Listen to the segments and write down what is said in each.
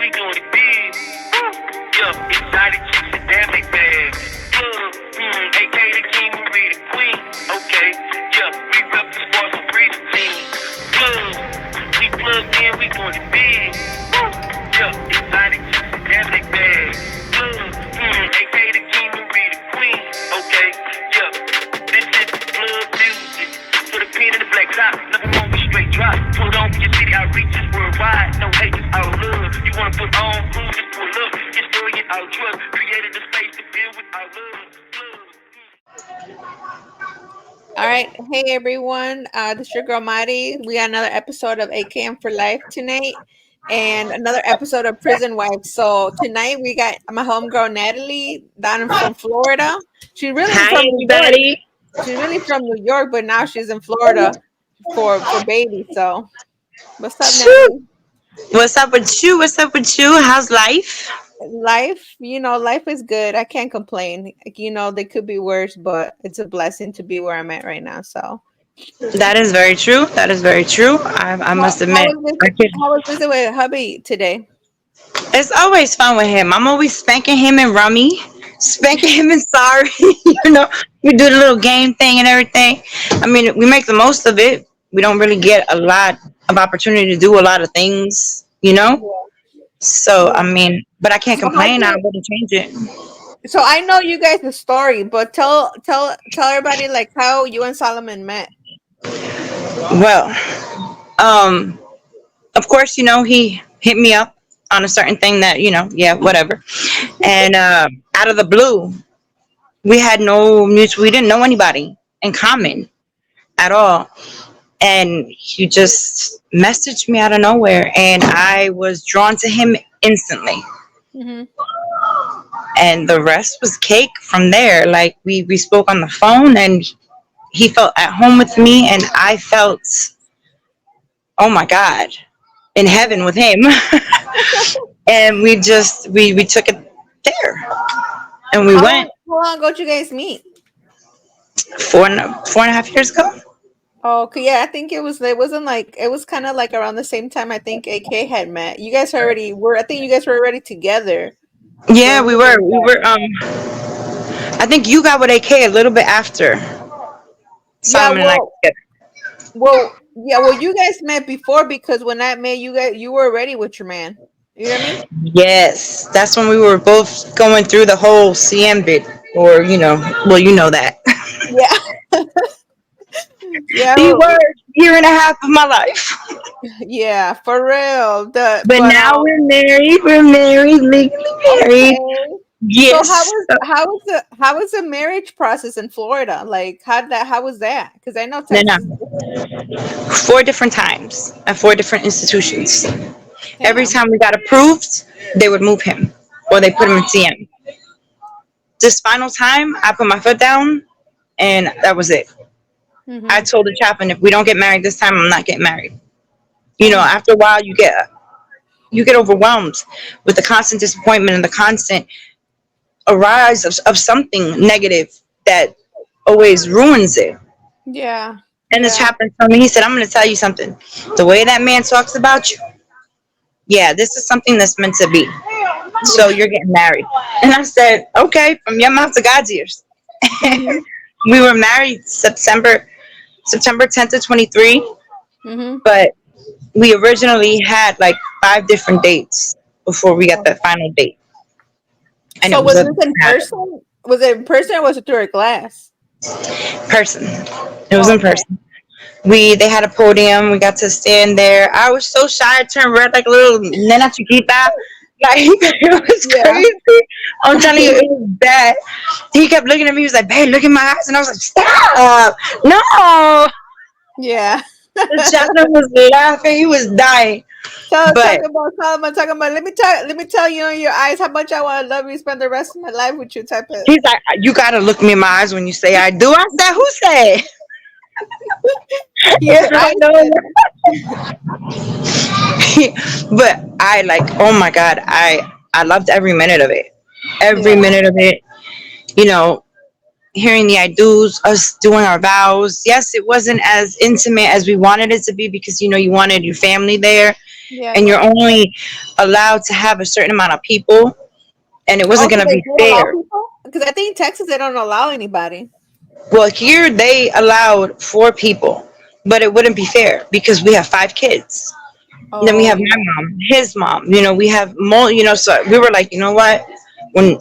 we doing it big. Yeah, exotic chicks and damn they bad. AK the king, Morin the queen. Okay, yeah, we rep the sports and breeding team. We plugged in, we doing it big. Yeah, exotic chicks and damn they bad. AK the king, Morin the queen. Okay, yeah, this is blood music. For the pin and the black top, never wrong, we straight drop. Put on for your city outreaches worldwide. No haters, out love. You wanna put on, prove just pull up. Historian, out trust. Created the space to deal with our love. All right. Hey, everyone. This is your girl, Mari. We got another episode of AKM for Life tonight and another episode of Prison Wives. So tonight we got my homegirl, Natalie, down from Florida. She's really Hi, from New York. everybody. She's really from New York, but now she's in Florida for baby. So what's up, Natalie? What's up with you? What's up with you? How's life? Life, life is good. I can't complain. They could be worse, but it's a blessing to be where I'm at right now. So That is very true. That is very true. I must admit, how was visit with hubby today? it's always fun with him. I'm always spanking him and Rummy, spanking him and Sorry. We do the little game thing and everything. I mean, we make the most of it. We don't really get a lot of opportunity to do a lot of things. So, I mean, but I can't So complain. I wouldn't change it. So I know you guys the story, but tell everybody like how you and Solomon met. Well, of course, he hit me up on a certain thing that, yeah, whatever. And out of the blue, we had we didn't know anybody in common at all. And he just messaged me out of nowhere, and I was drawn to him instantly. Mm-hmm. And the rest was cake from there. Like we spoke on the phone, and he felt at home with me, and I felt, oh my God, in heaven with him. And we took it there, and we went. How long ago did you guys meet? 4.5 years ago. Oh, okay, yeah, I think it was kind of like around the same time I think AK had met. You guys already were. I think you guys were already together. Yeah, we were. I think you got with AK a little bit after Simon and I got together. Well, you guys met before because when I met you were already with your man. You know what I mean? Yes, that's when we were both going through the whole CM bit, or well, you know that. Yeah. Yeah. The worst year and a half of my life. Yeah, for real. But now we're married. We're married, legally married. Okay. Yes. So how was the marriage process in Florida? Like how was that? Because I know Texas. No. 4 different times at 4 different institutions. Damn. Every time we got approved, they would move him, or they put him in CM. This final time, I put my foot down, and that was it. Mm-hmm. I told the chaplain, if we don't get married this time, I'm not getting married. After a while, you get overwhelmed with the constant disappointment and the constant arise of something negative that always ruins it. Yeah. And the chaplain told me, he said, I'm going to tell you something. The way that man talks about you, yeah, this is something that's meant to be. So you're getting married. And I said, okay, from your mouth to God's ears. We were married September 10th of 23. Mm-hmm. But we originally had like 5 different dates before we got that final date. And so was this in person? Was it in person or was it through a glass? Person. It was in person. They had a podium. We got to stand there. I was so shy. I turned red like a little nena chiquita. Like, it was crazy. I'm telling you, it was bad. He kept looking at me. He was like, babe, look in my eyes. And I was like, stop. No. Yeah. The chaplain was laughing. He was dying. Talking about. Let me tell you in your eyes how much I want to love you, spend the rest of my life with you. Type of. He's like, you gotta look me in my eyes when you say I do. I said, who said? Yeah, but I oh my God, I loved every minute of it. Every minute of it. Hearing the I do's, us doing our vows. Yes, it wasn't as intimate as we wanted it to be because you wanted your family there. Yeah. and you're only allowed to have a certain amount of people, and it wasn't Also, going to they be do allow fair. people because I think in Texas they don't allow anybody. Well, here they allowed 4 people, but it wouldn't be fair because we have 5 kids. And then we Oh have my yeah, mom, his mom. We have more. So we were like, you know what? When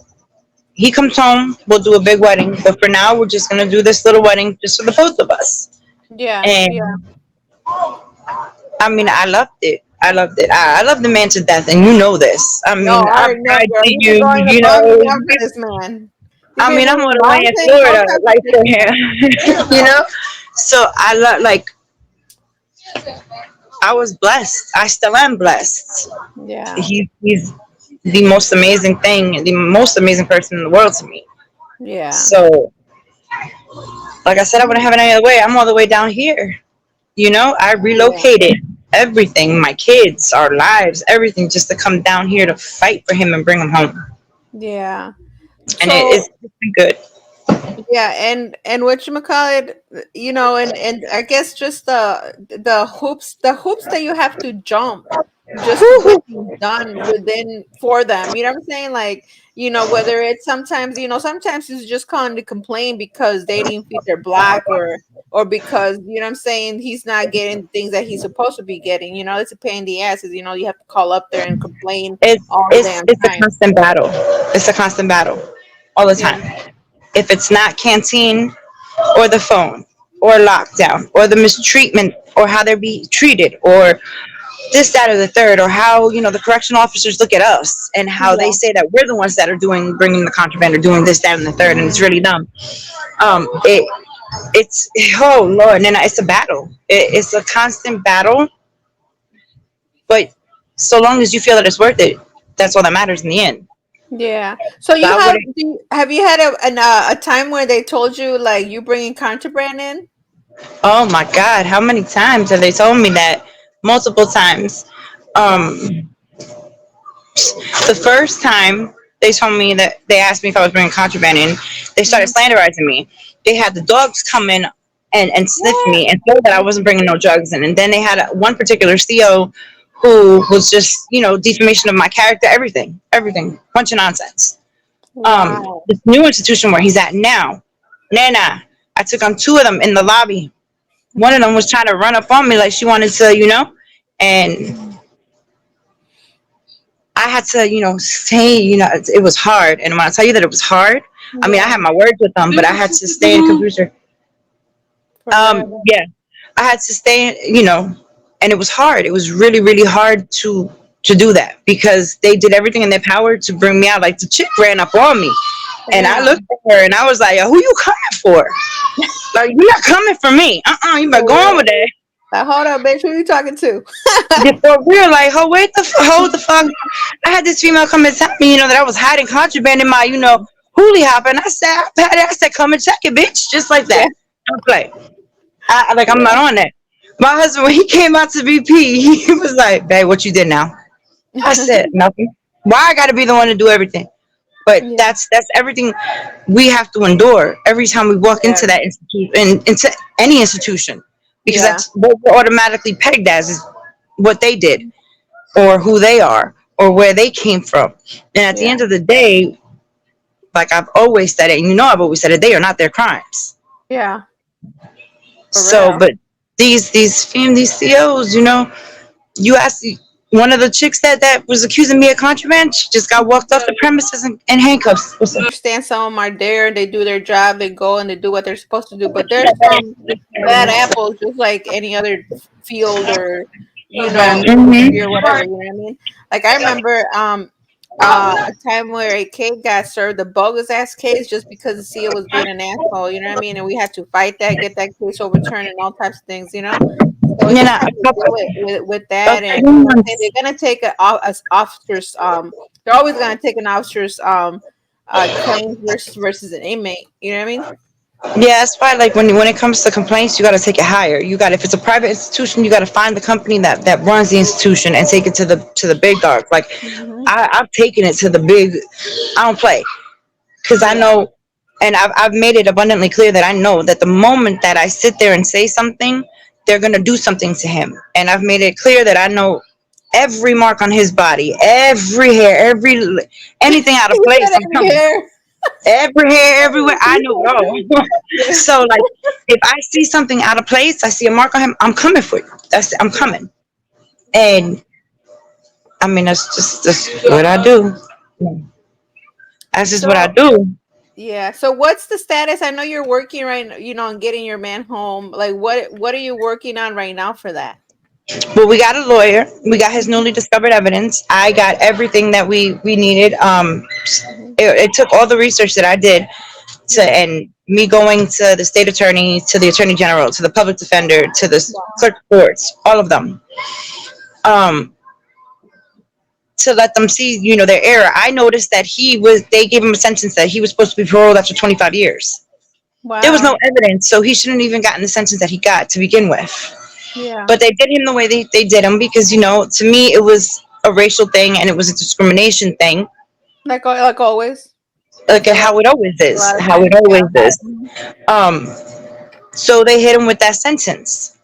he comes home, we'll do a big wedding. But for now, we're just gonna do this little wedding just for the both of us. yeah, yeah. And I mean, I loved it. I loved it. I love the man to death, and you know this. I No, mean, I I already know, bride girl. to You've been you. going above and beyond for this man. You've I been mean, I'm doing all the way in mountains, all Florida, types of like shit for for him. him. So I love, like, I was blessed. I still am blessed. Yeah, He's the most amazing thing, the most amazing person in the world to me. yeah, So, like I said, I wouldn't have it any other way. I'm all the way down here. I yeah, relocated everything, my kids, our lives, everything, just to come down here to fight for him and bring him home. yeah. And So it's been good. yeah, and what you call it, and I guess just the hoops that you have to jump just to get things done within for them. You know what I'm saying? Like, whether it's sometimes it's just calling to complain because they didn't feed their black or because, what I'm saying, he's not getting the things that he's supposed to be getting. It's a pain in the ass. You have to call up there and complain It's all the it's damn it's a time. constant battle. It's a constant battle all the Yeah. time. If it's not canteen or the phone or lockdown or the mistreatment or how they're being treated or this, that, or the third, or how the correctional officers look at us and how they Yeah. say that we're the ones that are bringing the contraband or doing this, that, and the third, and it's Mhm. really them. It it's oh Lord, and then it's a battle. It's a constant battle, but so long as you feel that it's worth it, that's all that matters in the end. Yeah. So So I wouldn't. have you had a time where they told you like you bringing contraband in? Oh my God, how many times have they told me that? Multiple times. Wow. Um, the first time they told me that they asked me if I was bringing contraband in, they started Mhm. slanderizing me. They had the dogs come in and sniff What? me and say that I wasn't bringing no drugs in. And then they had one particular CO who was just, defamation of my character, everything, bunch of nonsense. Wow. This new institution where he's at now, Nana, I took on 2 of them in the lobby. One of them was trying to run up on me like she wanted to, and Mhm. I had to, stay, it was hard. And when I tell you that it was hard, I mean, I Yeah. had my words with them, but I had to stay in the computer. For real. Yeah, I had to stay, and it was hard. It was really, really hard to do that because they did everything in their power to bring me out. Like the chick ran up on me, and I looked Damn. at her and I was like, "Who you coming for? Like, you're not coming for me. You better For go on real. with that." Like, hold up, bitch. Who you talking to? Yeah, for real, like, hold the fuck. I had this female come and tell me, that I was hiding contraband in my, hoolie hop, and I said, come and check it, bitch, just like Yeah. that. Don't play. I'm Yeah. not on that. My husband, when he came out to BP, he was like, "Babe, what you did now?" I said, "Nothing. Why I got to be the one to do everything?" But Yeah. that's everything we have to endure every time we walk Yeah. into that institution, into any institution, because Yeah. that's what we're automatically pegged as is what they did or who they are or where they came from. And at the Yeah. end of the day, like I've always said it, and I've always said it, they are not their crimes. Yeah. For So, real. but these COs, you ask one of the chicks that was accusing me of contraband, she just got walked off the premises in handcuffs. What's up? Understand some of them are there, they do their job, they go and they do what they're supposed to do. But there's some bad apples, just like any other field or industry or whatever. You know what I mean? Like I remember a time where a kid got served a bogus ass case just because the CEO was being an asshole. You know what I mean? And we had to fight that, get that case overturned, and all types of things. So it You just know, has to do with a that, and few like I said, months. they're gonna take as officers. They're always gonna take an officer's claims versus an inmate. You know what I mean? Yeah, that's why. Like when it comes to complaints, you got to take it higher. You got if it's a private institution, you got to find the company that runs the institution and take it to the big dog. Like Hmm. I've taken it to the big. I don't play because I Yeah, know, and I've made it abundantly clear that I know that the moment that I sit there and say something, they're gonna do something to him, and I've made it clear that I know every mark on his body, every hair, anything out of You place. said I'm every coming. hair. Every hair, everywhere. I know it all. Yeah. So like, if I see something out of place, I see a mark on him. I'm coming for you. I'm Yeah. coming. And I mean, that's what I do. That's just what I So do. yeah. So what's the status? I know you're working right, on getting your man home. Like what are you working on right now for that? But we got a lawyer. We got his Mhm. newly discovered evidence. I got everything that we needed. Mhm. It took all the research that I did to, Yeah. and me going to the state attorney, to the attorney general, to the public defender, to the Wow. clerk of courts, all of them, um, to let them see, their error. I noticed that they gave him a sentence that he was supposed to be paroled after 25 years. There was no Wow. evidence, so he shouldn't even gotten the sentence that he got to begin with. Yeah. But they did him the way they did him because, to me, it was a racial thing and it was a discrimination thing, Like always. like A lot how it always a is, lot of how it times. always Yeah. is. Mhm. Um, so they hit him with that sentence.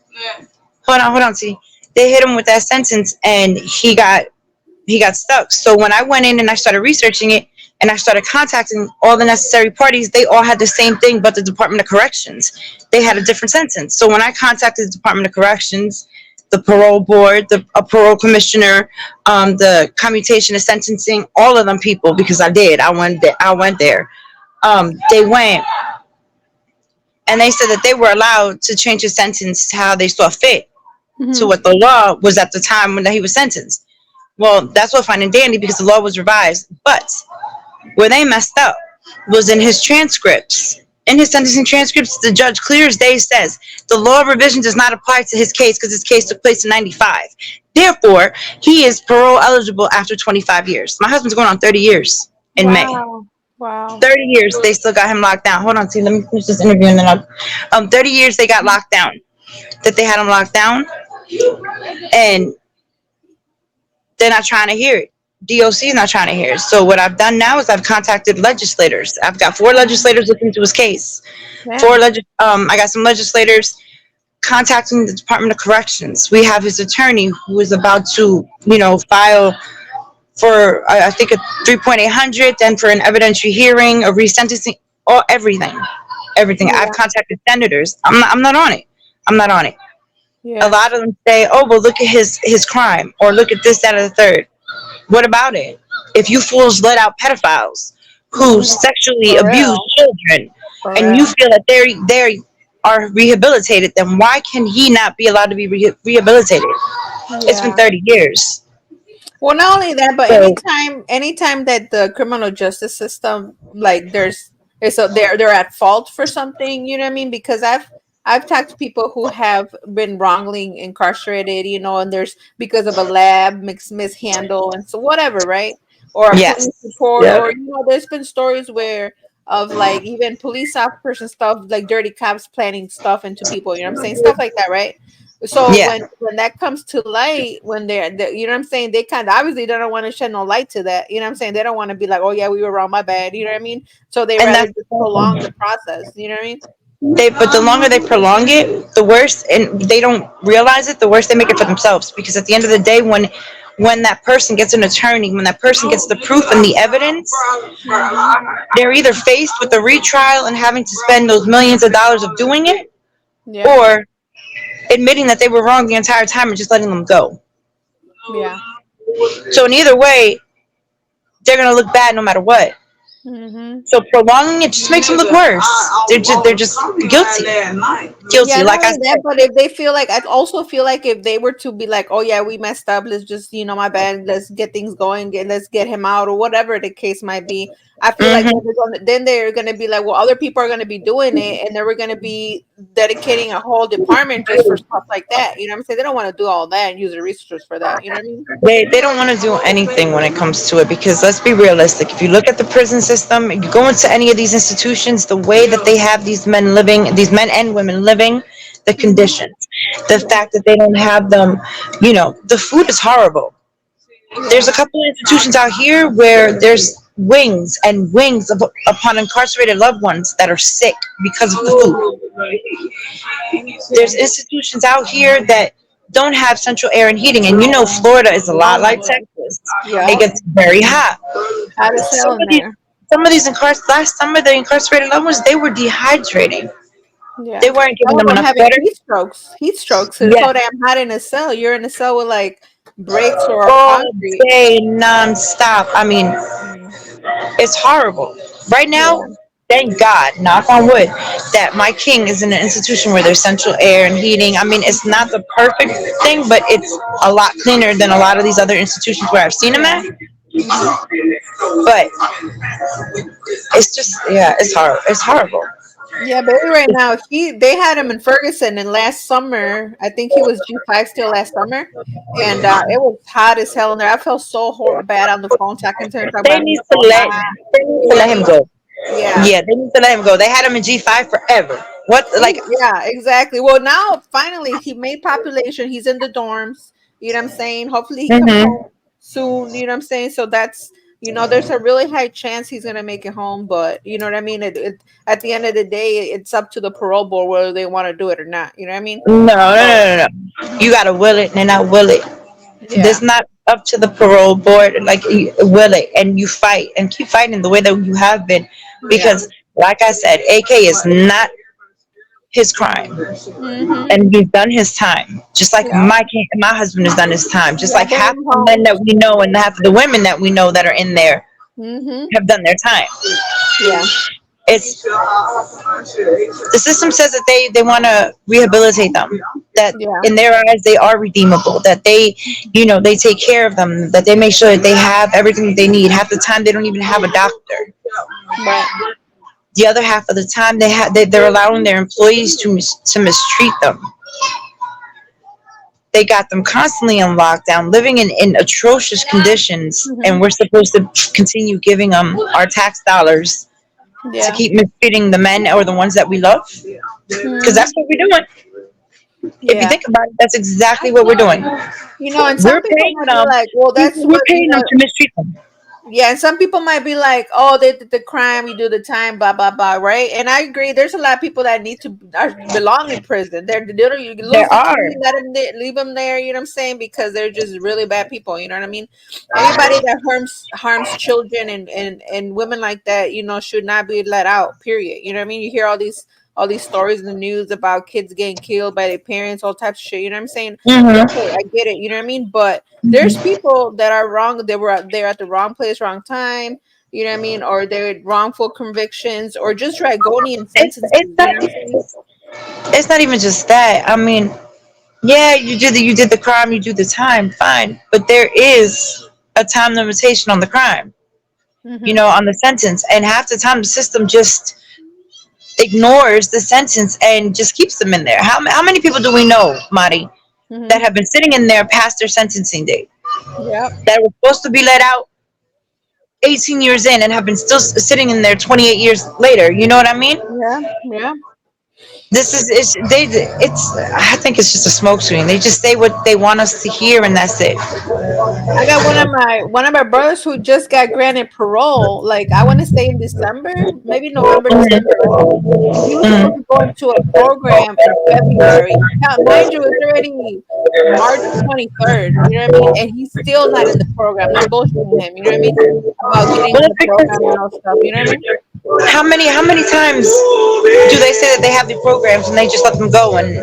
Hold on, see. They hit him with that sentence and he got stuck. So when I went in and I started researching it and I started contacting all the necessary parties, they all had the same thing, but the Department of Corrections, they had a different sentence. So when I contacted the Department of Corrections, the parole board, a parole commissioner, the commutation of sentencing, all of them people, because I went there. They went and they said that they were allowed to change his sentence to how they saw fit, to Mhm. what the law was at the time when he was sentenced. Well, that's what fine and dandy because the law was revised. But where they messed up was in his transcripts. In his sentencing transcripts, the judge clear as day says the law of revision does not apply to his case because his case took place in 95. Therefore, he is parole eligible after 25 years. My husband's going on 30 years in May. Wow. Wow. 30 years, they still got him locked down. Hold on, see, let me finish this interview and then I'll. 30 years they got locked down. That they had him locked down, and they're not trying to hear it. DOC is not trying to hear it. So what I've done now is I've contacted legislators. I've got 4 legislators looking into his case. Damn. I got some legislators contacting the Department of Corrections. We have his attorney who is about to, file for I think a 3.800, then for an evidentiary hearing, a resentencing, all everything. I've Yeah. contacted senators. I'm not on it. I'm not on it. A Yeah. lot of them say, "Oh, well, look at his crime, or look at this, that, or the third." What about it? If you fools let out pedophiles who Mhm. sexually For abuse real. children, For and you real. feel that they are rehabilitated, then why can he not be allowed to be rehabilitated? It's been Yeah. 30 years. Well, not only that, but So anytime that the criminal justice system, like they're at fault for something, you know what I mean? Because I've talked to people who have been wrongly incarcerated, and there's because of a lab mishandle and so whatever, right? Or a yes, police report, yep, or there's been stories where of like even police officers and stuff, like dirty cops planning stuff into people, you know what I'm saying? Stuff like that, right? So yeah. when that comes to light, when you know what I'm saying, they kind of obviously they don't want to shed no light to that. You know what I'm saying? They don't want to be like, oh yeah, we were wrong, my bad. You know what I mean? So they And rather that's just prolong the process. You know what I mean? but the longer they prolong it, the worse, and they don't realize it, the worse they make it for themselves. Because at the end of the day, when that person gets an attorney, when that person gets the proof and the evidence, Hmm. they're either faced with a retrial and having to spend those millions of dollars of doing it, Yeah. or admitting that they were wrong the entire time and just letting them go. Yeah. So in either way, they're gonna look bad no matter what. Hmm. So prolonging it just makes them look worse. They're just guilty. Yeah, Guilty, not like I only that, said. but if they feel like, I also feel like if they were to be like, oh yeah, we messed up, let's just, my bad, let's get things going, let's get him out, or whatever the case might be. I feel like Hmm. then they're gonna be like, well, other people are gonna be doing it, and then we're gonna be dedicating a whole department just for stuff like that. You know what I'm saying? They don't want to do all that and use the researchers for that. You know what I mean? They don't want to do anything when it comes to it because let's be realistic. If you look at the prison system, you go into any of these institutions, the way that they have these men and women living, the Hmm. conditions, the Yeah. fact that they don't have them, the food is horrible. There's Yeah. a couple of institutions out here where there's wings and wings upon incarcerated loved ones that are sick because of the food. There's Yeah. institutions out here that don't have central air and heating. And you know, Florida is a Oh lot my like god. Texas. It Yep. gets very hot. Hot as Some hell of in these, there. some of these last summer, the incarcerated loved ones, they were dehydrating. Yeah. They weren't Some giving of them them enough having water. heat strokes. Heat strokes. It's Yes, so damn hot in a cell. You're in a cell with like bricks or all concrete. day, nonstop. I mean, Mm. it's horrible. Right now, Yeah. thank God, knock on wood, that my king is in an institution where there's central air and heating. I mean, it's not the perfect thing, but it's a lot cleaner than a lot of these other institutions where I've seen him Yeah. at. Hmm. But it's just, yeah, it's horrible. It's horrible. Yeah, baby. Right now, they had him in Ferguson, and last summer, I think he was G5 still last summer, and it was hot as hell in there. I felt so bad on the phone talking to him, talking They about need he's to so let hot. they need to You know what let I him mean? go. Yeah. Yeah, they need to let him go. They had him in G5 forever. What, like, Yeah, exactly. Well, now finally he made population. He's in the dorms. You know what I'm saying? Hopefully he comes home hmm soon. You know what I'm saying? So that's there's a really high chance he's gonna make it home. But you know what I mean? At the end of the day, it's up to the parole board whether they want to do it or not. You know what I mean? no, no, no, So no, no. You gotta will it and not will it. This yeah, not up to the parole board. Like, you will it, and you fight and keep fighting the way that you have been, yeah. because, like I said, AK is not his crime, Mm-hmm. and he's done his time. Just like Yeah. my husband has done his time. Just Yeah. like Bring half him the men home. that we know and half of the women that we know that are in there Mm-hmm. have done their time. Yeah. It's the system says that they want to rehabilitate them, that Yeah. in their eyes they are redeemable, that they, they take care of them, that they make sure that they have everything that they need. Half the time they don't even have a doctor. Right. The other half of the time they're allowing their employees to mistreat them. They got them constantly on lockdown, living in atrocious conditions, and Mm-hmm. we're supposed to continue giving them our tax dollars to Yeah. keep mistreating the men or the ones that we love, because Mm-hmm. that's what we're doing. If you Yeah. think about it, that's exactly what we're doing. And some We're people paying might be them. like, well, that's We're what, paying them to mistreat them. yeah, and some people might be like, "Oh, they did the crime, you do the time, blah blah blah," right? And I agree. There's a lot of people that need to belong in prison. They're literally you lose There the are. key, let them leave them there. You know what I'm saying? Because they're just really bad people. You know what I mean? Anybody that harms children and women like that, should not be let out. Period. You know what I mean? You hear all these stories in the news about kids getting killed by their parents, all types of shit. You know what I'm saying? Okay, Mm-hmm. I get it. You know what I mean? But there's people that are wrong. They're at the wrong place, wrong time. You know what I mean? Or they're wrongful convictions, or just draconian sentences. It's You not know what I'm even saying? just. It's not even just that. I mean, yeah, you did the crime, you do the time, fine. But there is a time limitation on the crime. Mm-hmm. On the sentence, and half the time the system just ignores the sentence and just keeps them in there. How many people do we know, Mari, that Mm-hmm. have been sitting in there past their sentencing date, Yep. that were supposed to be let out 18 years in and have been still sitting in there 28 years later? You know what I mean? Yeah. Yeah. This is it's I think it's just a smokescreen. They just say what they want us to hear, and that's it. I got one of my brothers who just got granted parole. Like I want to say in December, maybe November, December, right? And he was supposed to go into a program in February. Now, mind you, it's already March 23rd. You know what I mean? And he's still not in the program. They're bullshitting him. You know what I mean? About getting Well, in it's the program and because all stuff. You know what I mean? how many times do they say that they have the programs and they just let them go, and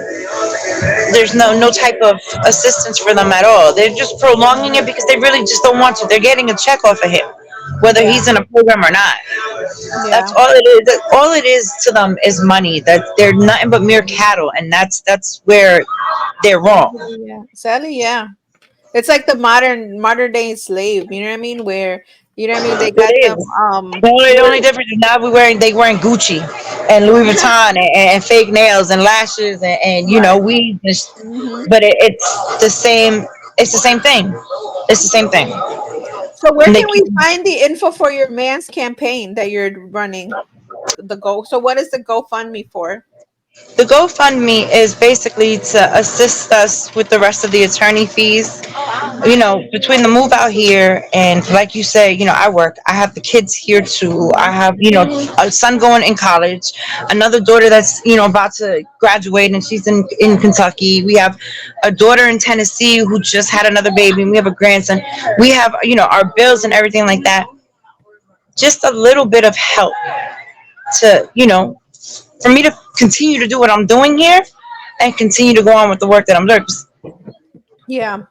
there's no type of assistance for them at all? They're just prolonging it because they really just don't want to. They're getting a check off of him, whether Yeah. he's in a program or not. That's Yeah. all it is. All it is to them is money. That they're nothing but mere cattle, and that's where they're wrong. Sadly, yeah. Sadly, yeah. It's like the modern day slave. You know what I mean? Where they got It them. is. The only difference is now they wearing Gucci and Louis Vuitton and fake nails and lashes and Right. weed. Hmm. But it's the same. It's the same thing. It's the same thing. So where And they can keep we find the info for your man's campaign that you're running? The Go. So what is the GoFundMe for? the GoFundMe is basically to assist us with the rest of the attorney fees between the move out here and like you say, I work. I have the kids here too. I Mhm. have, a son going in college, another daughter that's, about to graduate and she's in Kentucky. We have a daughter in Tennessee who just had another baby. And we have a grandson. We have, our bills and everything like that. Just a little bit of help to, for me to continue to do what I'm doing here and continue to go on with the work that I'm doing. Yeah.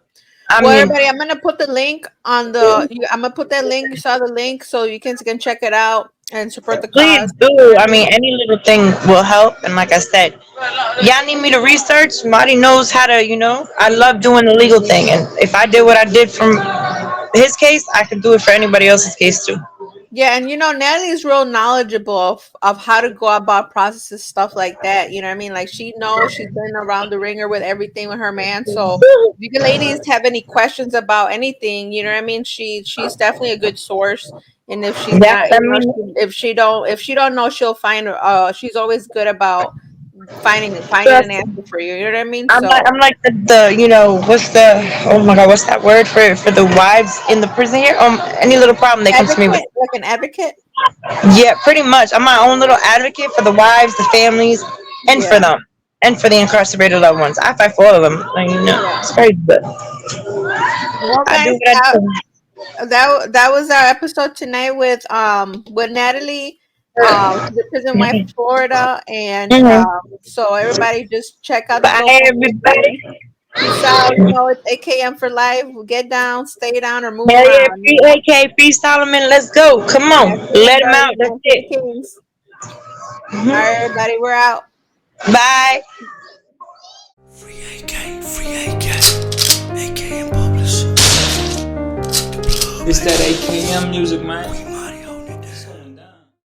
I Well, mean, everybody, I'm gonna put the link on the. I'm gonna put that link. You saw the link, so you can check it out and support the please cause. You know do. what I I mean? mean, any little thing will help. And like I said, y'all need me to research. Marty knows how to, I love doing the legal thing. And if I did what I did from his case, I could do it for anybody else's case too. Yeah, and Natalie's real knowledgeable of how to go about processes stuff like that. You know what I mean? Like she knows she's been around the ringer with everything with her man. So if you ladies have any questions about anything, you know what I mean? She's definitely a good source. And if she's Yeah, not, I mean, if she don't know, she'll find she's always good about finding an trust me. answer for you. You know what I mean? I'm like, So I'm like what's oh my God, what's that word for the wives in the prison here? Any little problem they come to me with. advocate, like an advocate. Yeah, pretty much. I'm my own little advocate for the wives, the families, and for Yeah, them, and for the incarcerated loved ones. I fight for all of them. Like, yeah. it's very good. Well, I do guys, what I do. that was our episode tonight with Natalie. She's a prison wife in Florida, and Mm-hmm. so everybody just check out the Bye, GoFundMe. everybody. Peace out. It's AKM for life. Get down, stay down, or move Hell yeah, around. free AK, free Solomon. Let's go. Come That's on, it, let him out. buddy. That's Time for the it. kings. All right, everybody, we're out. Bye. Free AK, free AK, AKM publisher. It's that AKM music, man.